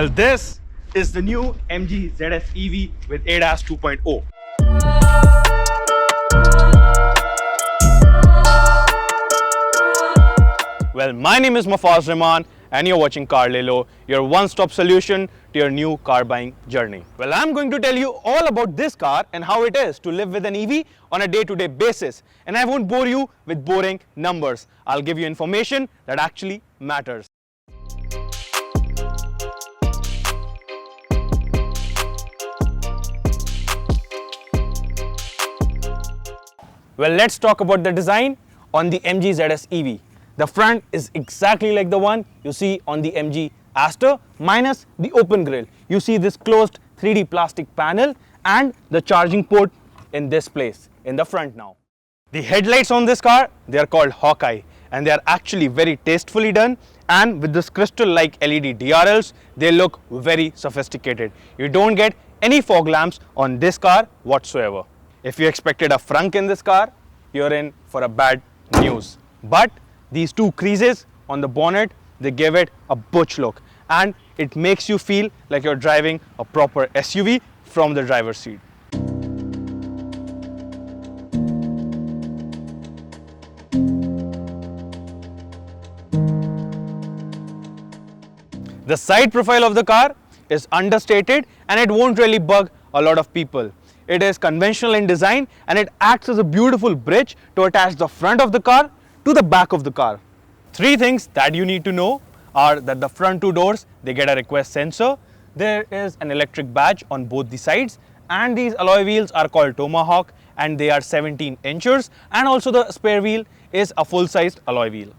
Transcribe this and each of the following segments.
Well, this is the new MG ZS EV with ADAS 2.0. Well, my name is Mafaz Rahman and you're watching CarLelo, your one-stop solution to your new car buying journey. Well, I'm going to tell you all about this car and how it is to live with an EV on a day-to-day basis. And I won't bore you with boring numbers. I'll give you information that actually matters. Well, let's talk about the design on the MG ZS EV. The front is exactly like the one you see on the MG Atto minus the open grille. You see this closed 3D plastic panel and the charging port in this place in the front now. The headlights on this car, they are called Hawkeye and they are actually very tastefully done, and with this crystal-like LED DRLs, they look very sophisticated. You don't get any fog lamps on this car whatsoever. If you expected a frunk in this car, you're in for a bad news. But these two creases on the bonnet, they give it a butch look and it makes you feel like you're driving a proper SUV from the driver's seat. The side profile of the car is understated and it won't really bug a lot of people. It is conventional in design and it acts as a beautiful bridge to attach the front of the car to the back of the car. Three things that you need to know are that the front two doors, they get a request sensor. There is an electric badge on both the sides, and these alloy wheels are called Tomahawk and they are 17 inches, and also the spare wheel is a full-sized alloy wheel.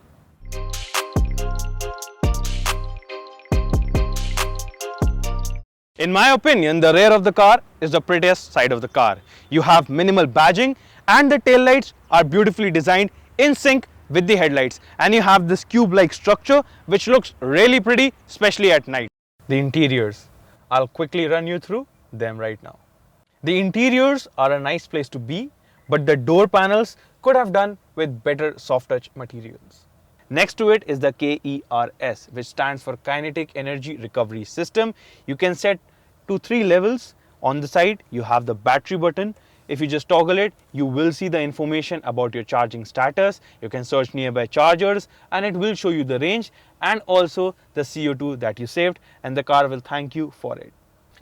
In my opinion, the rear of the car is the prettiest side of the car. You have minimal badging and the tail lights are beautifully designed in sync with the headlights, and you have this cube-like structure which looks really pretty, especially at night. The interiors, I'll quickly run you through them right now. The interiors are a nice place to be, but the door panels could have done with better soft touch materials. Next to it is the KERS, which stands for Kinetic Energy Recovery System. You can set to 3 levels. On the side, you have the battery button. If you just toggle it, you will see the information about your charging status. You can search nearby chargers and it will show you the range and also the CO2 that you saved, and the car will thank you for it.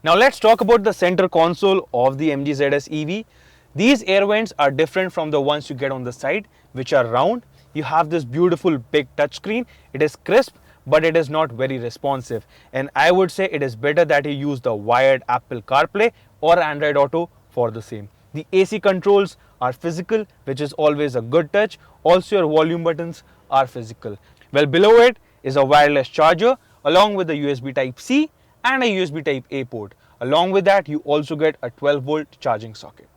Now let's talk about the center console of the MG ZS EV. These air vents are different from the ones you get on the side, which are round. You have this beautiful big touchscreen. It is crisp, but it is not very responsive. And I would say it is better that you use the wired Apple CarPlay or Android Auto for the same. The AC controls are physical, which is always a good touch. Also, your volume buttons are physical. Well, below it is a wireless charger along with a USB Type-C and a USB Type-A port. Along with that, you also get a 12-volt charging socket.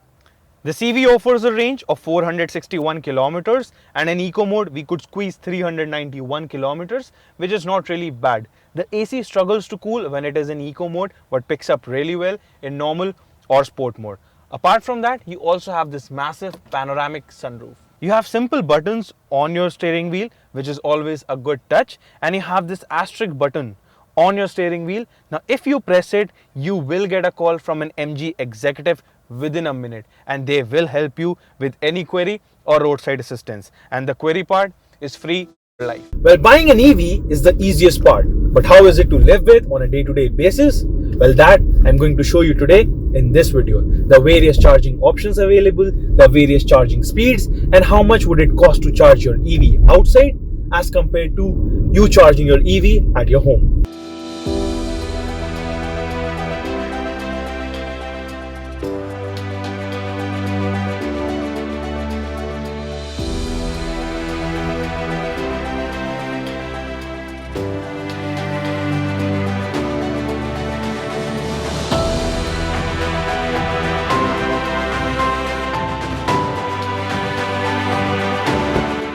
This EV offers a range of 461 kilometers, and in eco mode we could squeeze 391 kilometers, which is not really bad. The AC struggles to cool when it is in eco mode but picks up really well in normal or sport mode. Apart from that, you also have this massive panoramic sunroof. You have simple buttons on your steering wheel, which is always a good touch, and you have this asterisk button on your steering wheel. Now if you press it, you will get a call from an MG executive within a minute, and they will help you with any query or roadside assistance, and the query part is free for life. Well, buying an EV is the easiest part, but how is it to live with on a day-to-day basis? Well, that I'm going to show you today in this video. The various charging options available, the various charging speeds, and how much would it cost to charge your EV outside as compared to you charging your EV at your home.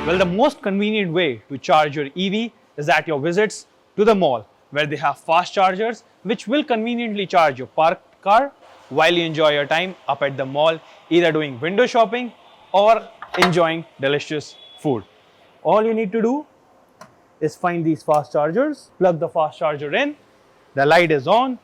Well, the most convenient way to charge your EV is at your visits to the mall, where they have fast chargers which will conveniently charge your parked car while you enjoy your time up at the mall, either doing window shopping or enjoying delicious food. All you need to do is find these fast chargers, plug the fast charger in, The light is on.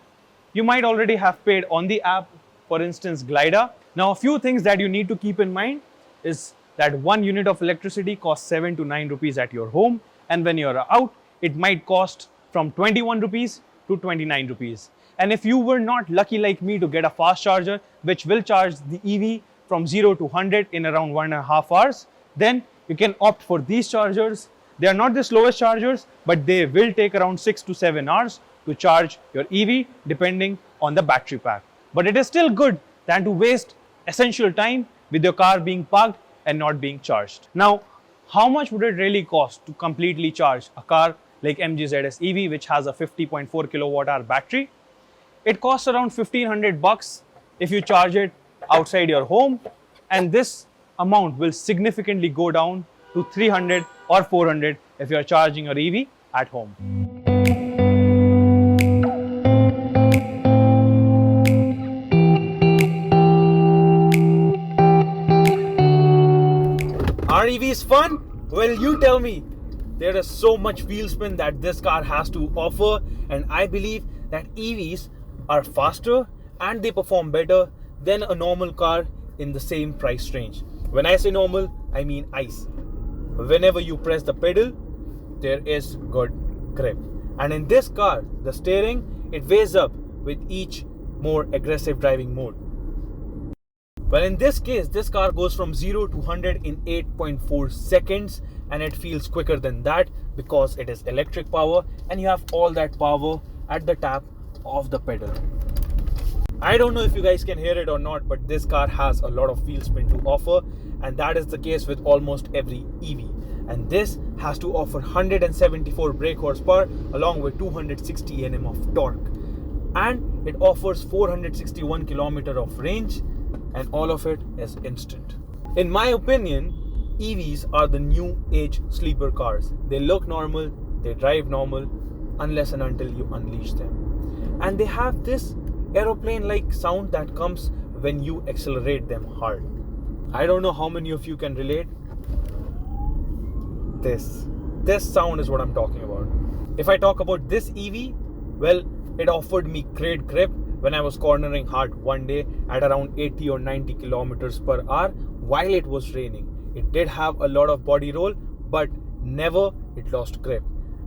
You might already have paid on the app, for instance, Glider. Now, a few things that you need to keep in mind is that 1 unit of electricity costs 7 to 9 rupees at your home, and when you're out, it might cost from 21 rupees to 29 rupees. And if you were not lucky like me to get a fast charger, which will charge the EV from 0 to 100 in around 1.5 hours, then you can opt for these chargers. They are not the slowest chargers, but they will take around 6 to 7 hours to charge your EV depending on the battery pack. But it is still good than to waste essential time with your car being parked and not being charged. Now, how much would it really cost to completely charge a car like MG ZS EV, which has a 50.4 kilowatt hour battery? It costs around 1500 bucks if you charge it outside your home, and this amount will significantly go down to 300 or 400 if you are charging your EV at home. Are EVs fun? Well, you tell me. There is so much wheel spin that this car has to offer, and I believe that EVs are faster and they perform better than a normal car in the same price range. When I say normal, I mean ICE. Whenever you press the pedal, there is good grip. And in this car, the steering, it weighs up with each more aggressive driving mode. Well, in this case, this car goes from 0 to 100 in 8.4 seconds, and it feels quicker than that because it is electric power and you have all that power at the tap of the pedal. I don't know if you guys can hear it or not, but this car has a lot of wheel spin to offer, and that is the case with almost every EV. And this has to offer 174 brake horsepower along with 260 Nm of torque, and it offers 461 km of range, and all of it is instant. In my opinion, EVs are the new age sleeper cars. They look normal, they drive normal, unless and until you unleash them. And they have this aeroplane-like sound that comes when you accelerate them hard. I don't know how many of you can relate. This sound is what I'm talking about. If I talk about this EV, well, it offered me great grip when I was cornering hard one day at around 80 or 90 kilometers per hour while it was raining. It did have a lot of body roll, but never it lost grip.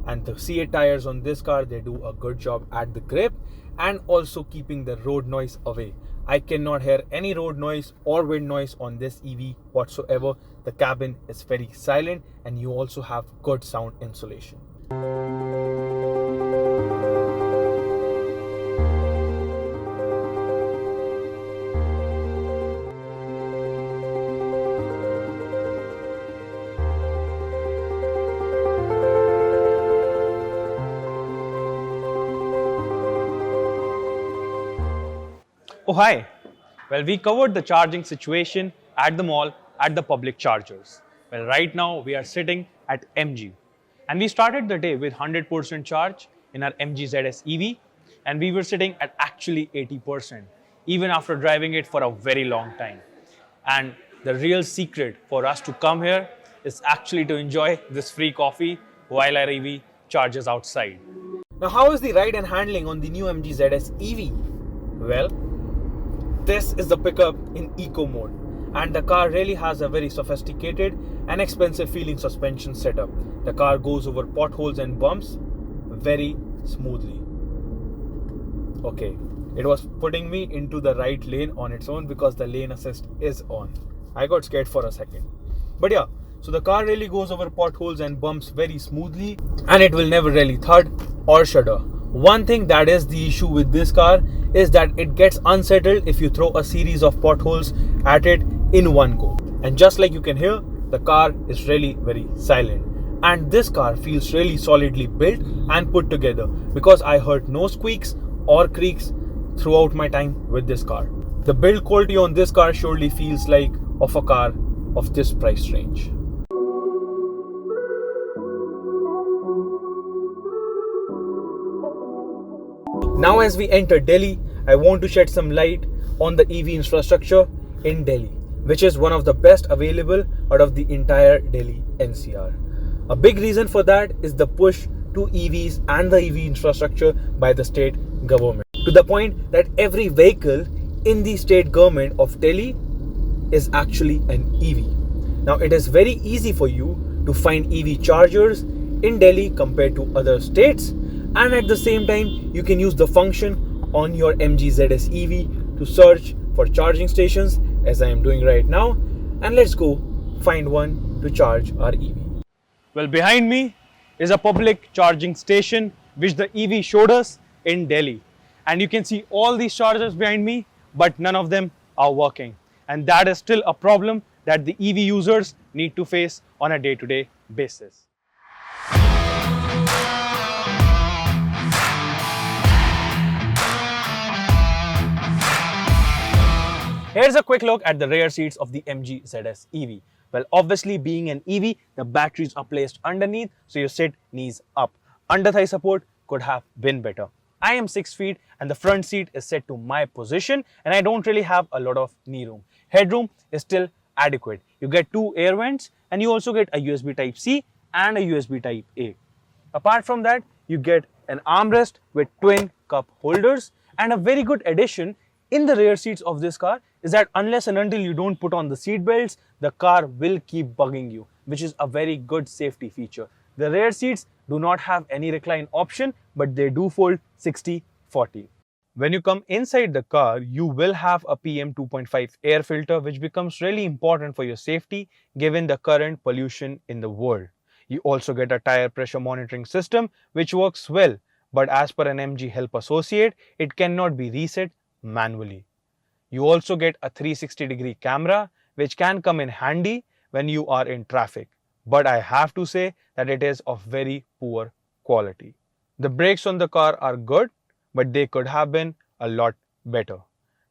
And the C8 tires on this car, they do a good job at the grip and also keeping the road noise away. I cannot hear any road noise or wind noise on this EV whatsoever. The cabin is very silent and you also have good sound insulation. Oh, hi. Well, we covered the charging situation at the mall at the public chargers. Well, right now we are sitting at MG. And we started the day with 100% charge in our MG ZS EV. And we were sitting at actually 80%, even after driving it for a very long time. And the real secret for us to come here is actually to enjoy this free coffee while our EV charges outside. Now, how is the ride and handling on the new MG ZS EV? Well, this is the pickup in eco mode, and the car really has a very sophisticated and expensive feeling suspension setup. The car goes over potholes and bumps very smoothly. Okay, it was putting me into the right lane on its own because the lane assist is on. I got scared for a second. But yeah, so the car really goes over potholes and bumps very smoothly, and it will never really thud or shudder. One thing that is the issue with this car is that it gets unsettled if you throw a series of potholes at it in one go. And just like you can hear, the car is really very silent. And this car feels really solidly built and put together because I heard no squeaks or creaks throughout my time with this car. The build quality on this car surely feels like of a car of this price range. Now as we enter Delhi, I want to shed some light on the EV infrastructure in Delhi, which is one of the best available out of the entire Delhi NCR. A big reason for that is the push to EVs and the EV infrastructure by the state government. To the point that every vehicle in the state government of Delhi is actually an EV. Now it is very easy for you to find EV chargers in Delhi compared to other states, and at the same time you can use the function on your MG ZS EV to search for charging stations as I am doing right now, and let's go find one to charge our EV. Well, behind me is a public charging station which the EV showed us in Delhi, and you can see all these chargers behind me, but none of them are working, and that is still a problem that the EV users need to face on a day-to-day basis. Here's a quick look at the rear seats of the MG ZS EV. Well, obviously being an EV, the batteries are placed underneath, so you sit knees up. Under thigh support could have been better. I am 6 feet and the front seat is set to my position, and I don't really have a lot of knee room. Headroom is still adequate. You get 2 air vents and you also get a USB Type-C and a USB Type-A. Apart from that, you get an armrest with twin cup holders, and a very good addition in the rear seats of this car is that unless and until you don't put on the seat belts, the car will keep bugging you, which is a very good safety feature. The rear seats do not have any recline option, but they do fold 60-40. When you come inside the car, you will have a PM 2.5 air filter, which becomes really important for your safety given the current pollution in the world. You also get a tire pressure monitoring system, which works well, but as per an MG Help Associate, it cannot be reset manually. You also get a 360-degree camera, which can come in handy when you are in traffic, but I have to say that it is of very poor quality. The brakes on the car are good, but they could have been a lot better.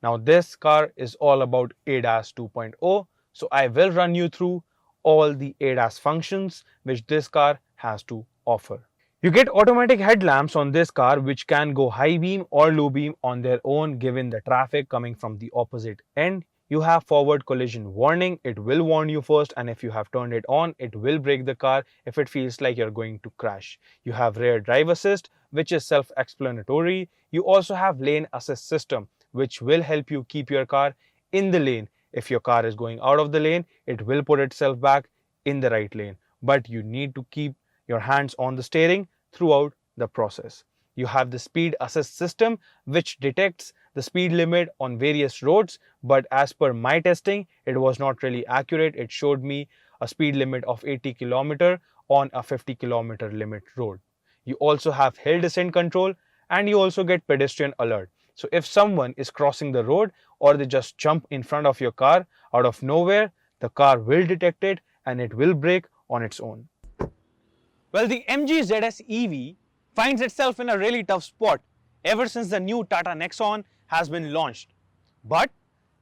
Now this car is all about ADAS 2.0, so I will run you through all the ADAS functions which this car has to offer. You get automatic headlamps on this car which can go high beam or low beam on their own given the traffic coming from the opposite end. You have forward collision warning. It will warn you first, and if you have turned it on, it will brake the car if it feels like you're going to crash. You have rear drive assist, which is self-explanatory. You also have lane assist system, which will help you keep your car in the lane. If your car is going out of the lane, it will put itself back in the right lane, but you need to keep your hands on the steering throughout the process. You have the speed assist system, which detects the speed limit on various roads, but as per my testing, it was not really accurate. It showed me a speed limit of 80 km on a 50 km limit road. You also have hill descent control, and you also get pedestrian alert. So if someone is crossing the road or they just jump in front of your car out of nowhere, the car will detect it and it will brake on its own. Well, the MG ZS EV finds itself in a really tough spot ever since the new Tata Nexon has been launched. But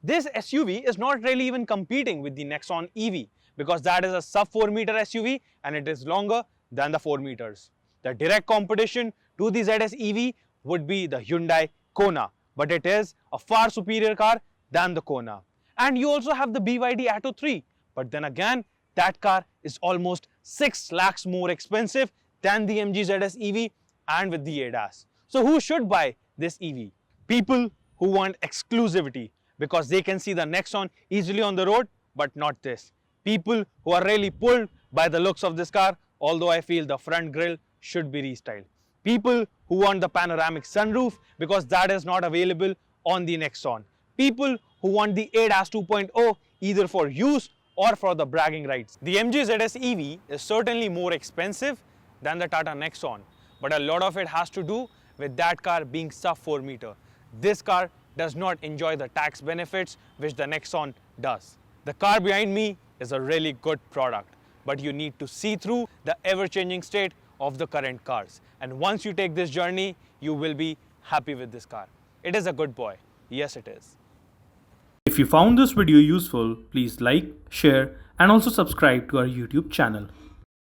this SUV is not really even competing with the Nexon EV because that is a sub 4 meter SUV and it is longer than the 4 meters. The direct competition to the ZS EV would be the Hyundai Kona, but it is a far superior car than the Kona. And you also have the BYD Atto 3, but then again, that car is almost 6 lakhs more expensive than the MG ZS EV and with the ADAS. So who should buy this EV? People who want exclusivity because they can see the Nexon easily on the road, but not this. People who are really pulled by the looks of this car, although I feel the front grille should be restyled. People who want the panoramic sunroof because that is not available on the Nexon. People who want the ADAS 2.0 either for use or for the bragging rights. The MG ZS EV is certainly more expensive than the Tata Nexon, but a lot of it has to do with that car being sub 4 meter. This car does not enjoy the tax benefits which the Nexon does. The car behind me is a really good product, but you need to see through the ever-changing state of the current cars. And once you take this journey, you will be happy with this car. It is a good boy. Yes, it is. If you found this video useful, please like, share, and also subscribe to our YouTube channel.